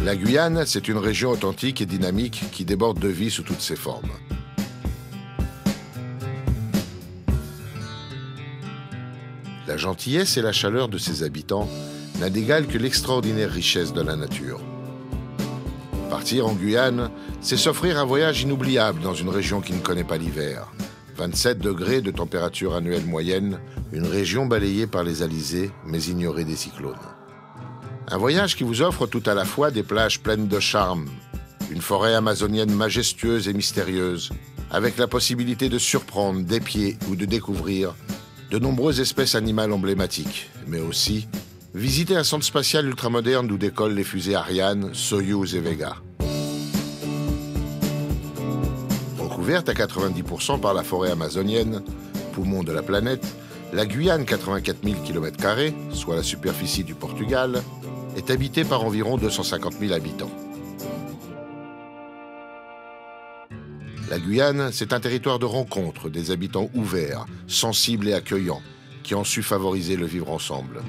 La Guyane, c'est une région authentique et dynamique qui déborde de vie sous toutes ses formes. La gentillesse et la chaleur de ses habitants n'a d'égal que l'extraordinaire richesse de la nature. Partir en Guyane, c'est s'offrir un voyage inoubliable dans une région qui ne connaît pas l'hiver. 27 degrés de température annuelle moyenne, une région balayée par les alizés, mais ignorée des cyclones. Un voyage qui vous offre tout à la fois des plages pleines de charme, une forêt amazonienne majestueuse et mystérieuse, avec la possibilité de surprendre, d'épier ou de découvrir de nombreuses espèces animales emblématiques, mais aussi visiter un centre spatial ultramoderne d'où décollent les fusées Ariane, Soyouz et Vega. Recouverte à 90% par la forêt amazonienne, poumon de la planète, la Guyane, 84 000 km², soit la superficie du Portugal, est habitée par environ 250 000 habitants. La Guyane, c'est un territoire de rencontre des habitants ouverts, sensibles et accueillants, qui ont su favoriser le vivre ensemble.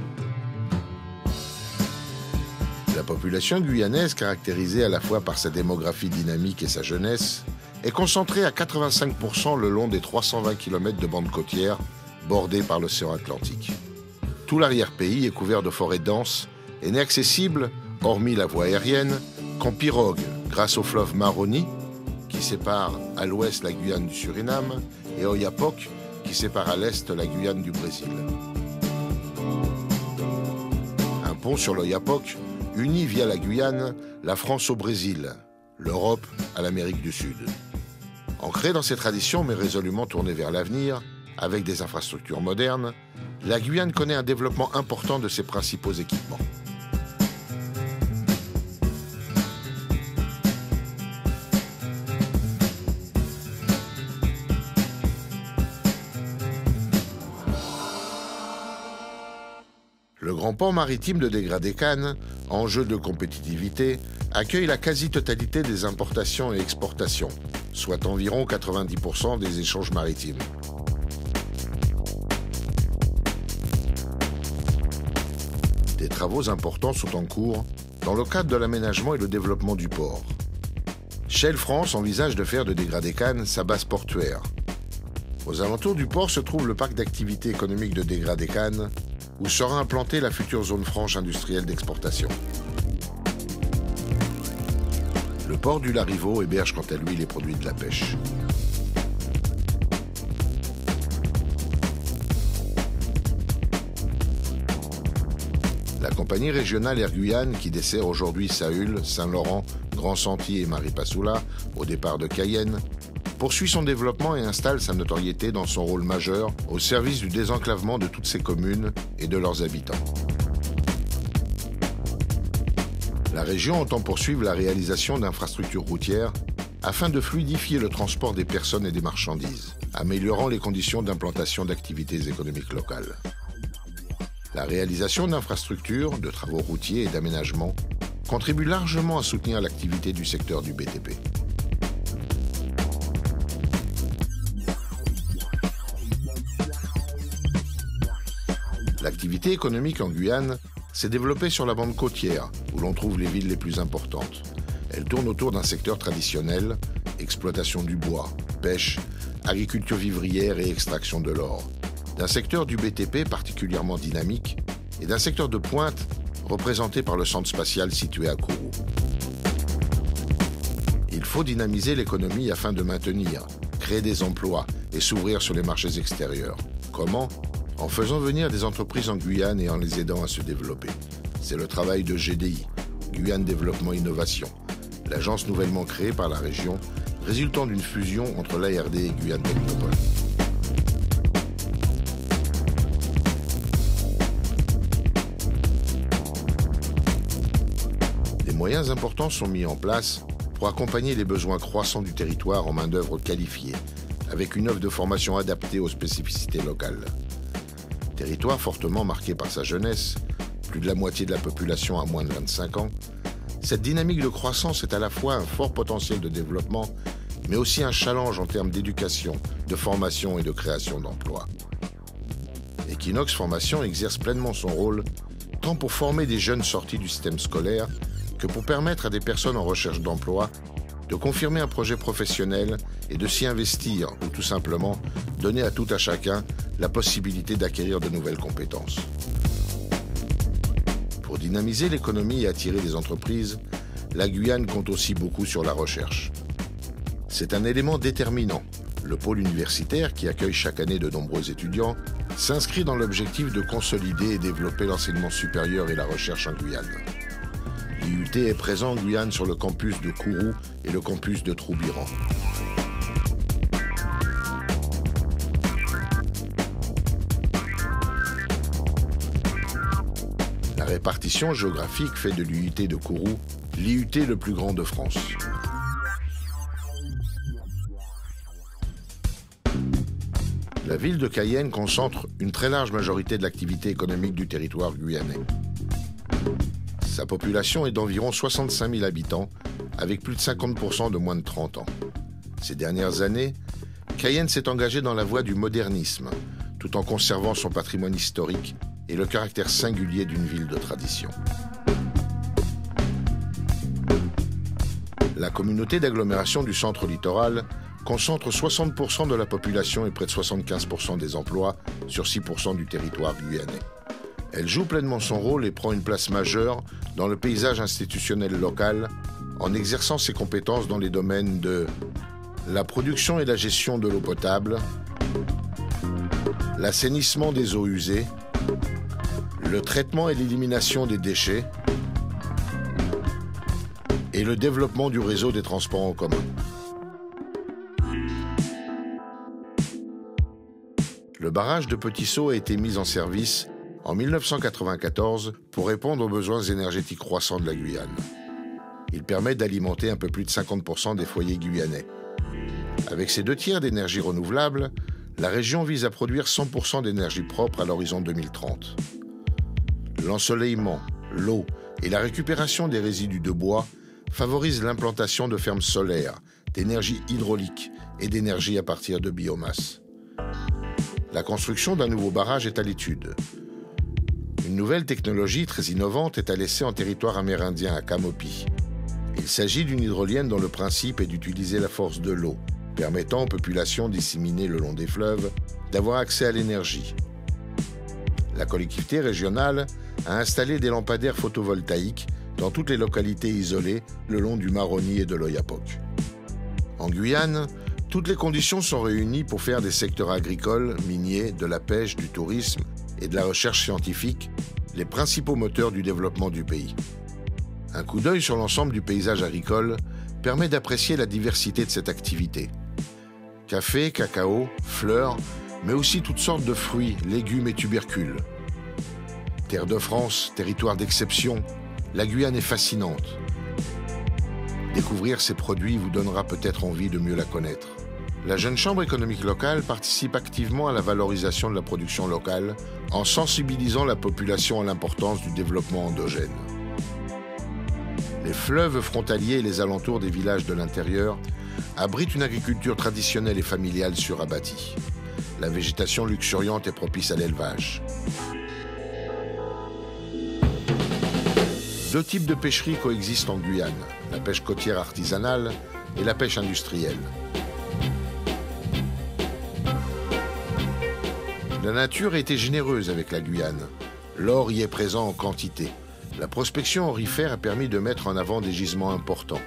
La population guyanaise, caractérisée à la fois par sa démographie dynamique et sa jeunesse, est concentrée à 85% le long des 320 km de bande côtière bordée par l'océan Atlantique. Tout l'arrière-pays est couvert de forêts denses et n'est accessible, hormis la voie aérienne, qu'en pirogue, grâce au fleuve Maroni, qui sépare à l'ouest la Guyane du Suriname, et Oiapoque, qui sépare à l'est la Guyane du Brésil. Un pont sur l'Oiapoque unit via la Guyane la France au Brésil, l'Europe à l'Amérique du Sud. Ancrée dans ses traditions mais résolument tournée vers l'avenir, avec des infrastructures modernes, la Guyane connaît un développement important de ses principaux équipements. Le grand port maritime de Degradé-Kane, enjeu de compétitivité, accueille la quasi-totalité des importations et exportations, soit environ 90% des échanges maritimes. Des travaux importants sont en cours dans le cadre de l'aménagement et le développement du port. Shell France envisage de faire de Degradé-Kane sa base portuaire. Aux alentours du port se trouve le parc d'activités économiques de Degradé-Kane, où sera implantée la future zone franche industrielle d'exportation. Le port du Larivot héberge quant à lui les produits de la pêche. La compagnie régionale Air Guyane, qui dessert aujourd'hui Saül, Saint-Laurent, Grand-Sentier et Maripasoula, au départ de Cayenne, poursuit son développement et installe sa notoriété dans son rôle majeur au service du désenclavement de toutes ces communes et de leurs habitants. La région entend poursuivre la réalisation d'infrastructures routières afin de fluidifier le transport des personnes et des marchandises, améliorant les conditions d'implantation d'activités économiques locales. La réalisation d'infrastructures, de travaux routiers et d'aménagements contribue largement à soutenir l'activité du secteur du BTP. L'activité économique en Guyane s'est développée sur la bande côtière, où l'on trouve les villes les plus importantes. Elle tourne autour d'un secteur traditionnel, exploitation du bois, pêche, agriculture vivrière et extraction de l'or, d'un secteur du BTP particulièrement dynamique et d'un secteur de pointe représenté par le centre spatial situé à Kourou. Il faut dynamiser l'économie afin de maintenir, créer des emplois et s'ouvrir sur les marchés extérieurs. Comment ? En faisant venir des entreprises en Guyane et en les aidant à se développer. C'est le travail de GDI, Guyane Développement Innovation, l'agence nouvellement créée par la région, résultant d'une fusion entre l'ARD et Guyane Technopole. Des moyens importants sont mis en place pour accompagner les besoins croissants du territoire en main-d'œuvre qualifiée, avec une offre de formation adaptée aux spécificités locales. Territoire fortement marqué par sa jeunesse, plus de la moitié de la population a moins de 25 ans, cette dynamique de croissance est à la fois un fort potentiel de développement, mais aussi un challenge en termes d'éducation, de formation et de création d'emplois. Equinox Formation exerce pleinement son rôle, tant pour former des jeunes sortis du système scolaire que pour permettre à des personnes en recherche d'emploi de confirmer un projet professionnel et de s'y investir ou tout simplement donner à tout à chacun la possibilité d'acquérir de nouvelles compétences. Pour dynamiser l'économie et attirer des entreprises, la Guyane compte aussi beaucoup sur la recherche. C'est un élément déterminant. Le pôle universitaire, qui accueille chaque année de nombreux étudiants, s'inscrit dans l'objectif de consolider et développer l'enseignement supérieur et la recherche en Guyane. L'IUT est présent en Guyane sur le campus de Kourou et le campus de Troubiran. La répartition géographique fait de l'IUT de Kourou l'IUT le plus grand de France. La ville de Cayenne concentre une très large majorité de l'activité économique du territoire guyanais. Sa population est d'environ 65 000 habitants, avec plus de 50% de moins de 30 ans. Ces dernières années, Cayenne s'est engagée dans la voie du modernisme, tout en conservant son patrimoine historique et le caractère singulier d'une ville de tradition. La communauté d'agglomération du centre littoral concentre 60% de la population et près de 75% des emplois sur 6% du territoire guyanais. Elle joue pleinement son rôle et prend une place majeure dans le paysage institutionnel local en exerçant ses compétences dans les domaines de la production et la gestion de l'eau potable, l'assainissement des eaux usées, le traitement et l'élimination des déchets et le développement du réseau des transports en commun. Le barrage de Petit Saut a été mis en service en 1994 pour répondre aux besoins énergétiques croissants de la Guyane. Il permet d'alimenter un peu plus de 50% des foyers guyanais. Avec ses 2/3 d'énergie renouvelable, la région vise à produire 100% d'énergie propre à l'horizon 2030. L'ensoleillement, l'eau et la récupération des résidus de bois favorisent l'implantation de fermes solaires, d'énergie hydraulique et d'énergie à partir de biomasse. La construction d'un nouveau barrage est à l'étude. Une nouvelle technologie très innovante est à l'essai en territoire amérindien à Camopi. Il s'agit d'une hydrolienne dont le principe est d'utiliser la force de l'eau, permettant aux populations disséminées le long des fleuves d'avoir accès à l'énergie. La collectivité régionale a installé des lampadaires photovoltaïques dans toutes les localités isolées le long du Maroni et de l'Oyapock. En Guyane, toutes les conditions sont réunies pour faire des secteurs agricoles, miniers, de la pêche, du tourisme et de la recherche scientifique les principaux moteurs du développement du pays. Un coup d'œil sur l'ensemble du paysage agricole permet d'apprécier la diversité de cette activité. Café, cacao, fleurs, mais aussi toutes sortes de fruits, légumes et tubercules. Terre de France, territoire d'exception, la Guyane est fascinante. Découvrir ces produits vous donnera peut-être envie de mieux la connaître. La Jeune Chambre économique locale participe activement à la valorisation de la production locale en sensibilisant la population à l'importance du développement endogène. Les fleuves frontaliers et les alentours des villages de l'intérieur abritent une agriculture traditionnelle et familiale surabattie. La végétation luxuriante est propice à l'élevage. Deux types de pêcheries coexistent en Guyane, la pêche côtière artisanale et la pêche industrielle. La nature a été généreuse avec la Guyane. L'or y est présent en quantité. La prospection aurifère a permis de mettre en avant des gisements importants.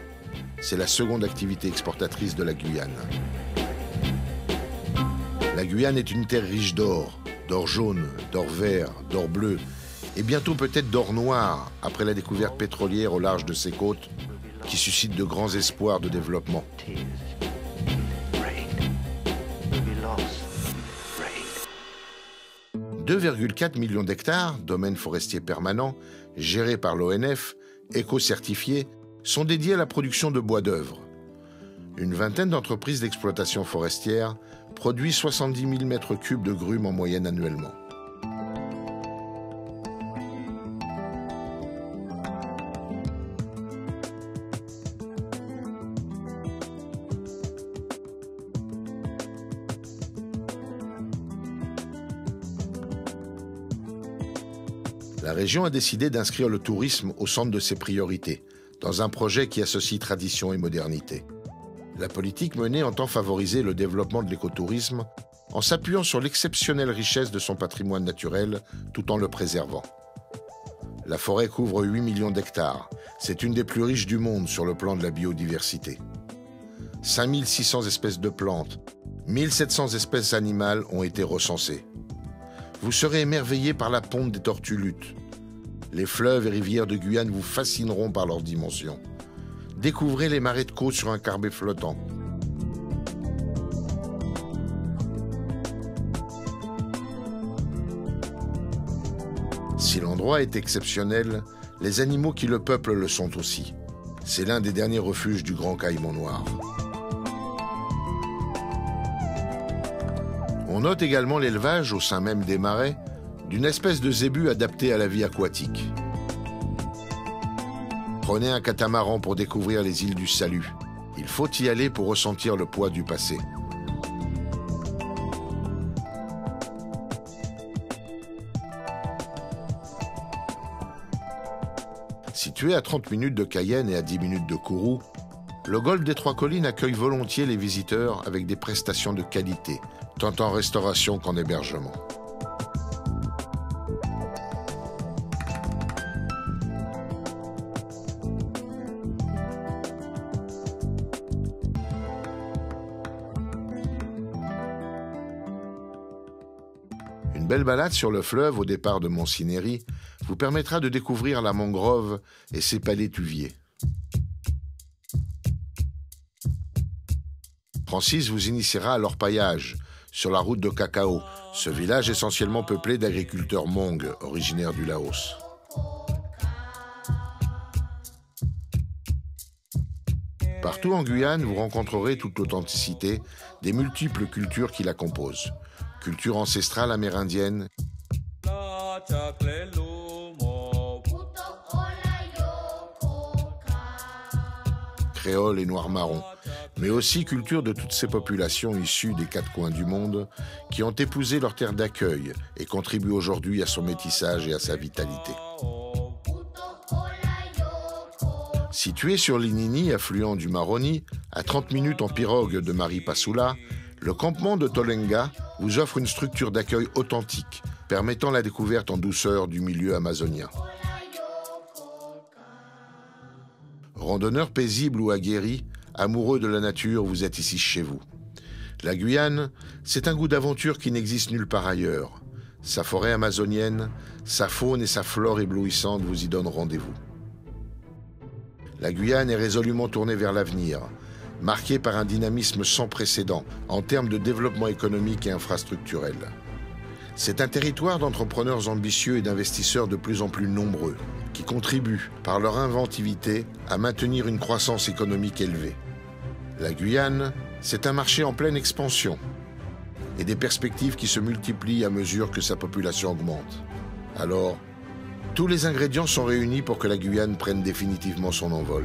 C'est la seconde activité exportatrice de la Guyane. La Guyane est une terre riche d'or jaune, d'or vert, d'or bleu, et bientôt peut-être d'or noir, après la découverte pétrolière au large de ses côtes, qui suscite de grands espoirs de développement. 2,4 millions d'hectares, domaines forestiers permanents, gérés par l'ONF, éco-certifiés, sont dédiés à la production de bois d'œuvre. Une vingtaine d'entreprises d'exploitation forestière produisent 70 000 mètres cubes de grumes en moyenne annuellement. La région a décidé d'inscrire le tourisme au centre de ses priorités, dans un projet qui associe tradition et modernité. La politique menée entend favoriser le développement de l'écotourisme en s'appuyant sur l'exceptionnelle richesse de son patrimoine naturel tout en le préservant. La forêt couvre 8 millions d'hectares. C'est une des plus riches du monde sur le plan de la biodiversité. 5600 espèces de plantes, 1700 espèces animales ont été recensées. Vous serez émerveillé par la ponte des tortues luttes. Les fleuves et rivières de Guyane vous fascineront par leurs dimensions. Découvrez les marais de Caux sur un carbet flottant. Si l'endroit est exceptionnel, les animaux qui le peuplent le sont aussi. C'est l'un des derniers refuges du grand caïman noir. On note également l'élevage, au sein même des marais, d'une espèce de zébu adapté à la vie aquatique. Prenez un catamaran pour découvrir les îles du Salut. Il faut y aller pour ressentir le poids du passé. Situé à 30 minutes de Cayenne et à 10 minutes de Kourou, le golfe des Trois Collines accueille volontiers les visiteurs avec des prestations de qualité, tant en restauration qu'en hébergement. Une belle balade sur le fleuve au départ de Montsinéry vous permettra de découvrir la mangrove et ses palétuviers. Francis vous initiera à l'orpaillage, sur la route de Cacao, ce village essentiellement peuplé d'agriculteurs Hmong, originaires du Laos. Partout en Guyane, vous rencontrerez toute l'authenticité des multiples cultures qui la composent. Culture ancestrale amérindienne, créole et noir-marron, mais aussi culture de toutes ces populations issues des quatre coins du monde qui ont épousé leur terre d'accueil et contribuent aujourd'hui à son métissage et à sa vitalité. Situé sur l'Inini, affluent du Maroni, à 30 minutes en pirogue de Maripasoula, le campement de Tolenga vous offre une structure d'accueil authentique, permettant la découverte en douceur du milieu amazonien. Randonneurs paisibles ou aguerris, amoureux de la nature, vous êtes ici chez vous. La Guyane, c'est un goût d'aventure qui n'existe nulle part ailleurs. Sa forêt amazonienne, sa faune et sa flore éblouissantes vous y donnent rendez-vous. La Guyane est résolument tournée vers l'avenir, marquée par un dynamisme sans précédent en termes de développement économique et infrastructurel. C'est un territoire d'entrepreneurs ambitieux et d'investisseurs de plus en plus nombreux, qui contribuent, par leur inventivité, à maintenir une croissance économique élevée. La Guyane, c'est un marché en pleine expansion et des perspectives qui se multiplient à mesure que sa population augmente. Alors, tous les ingrédients sont réunis pour que la Guyane prenne définitivement son envol.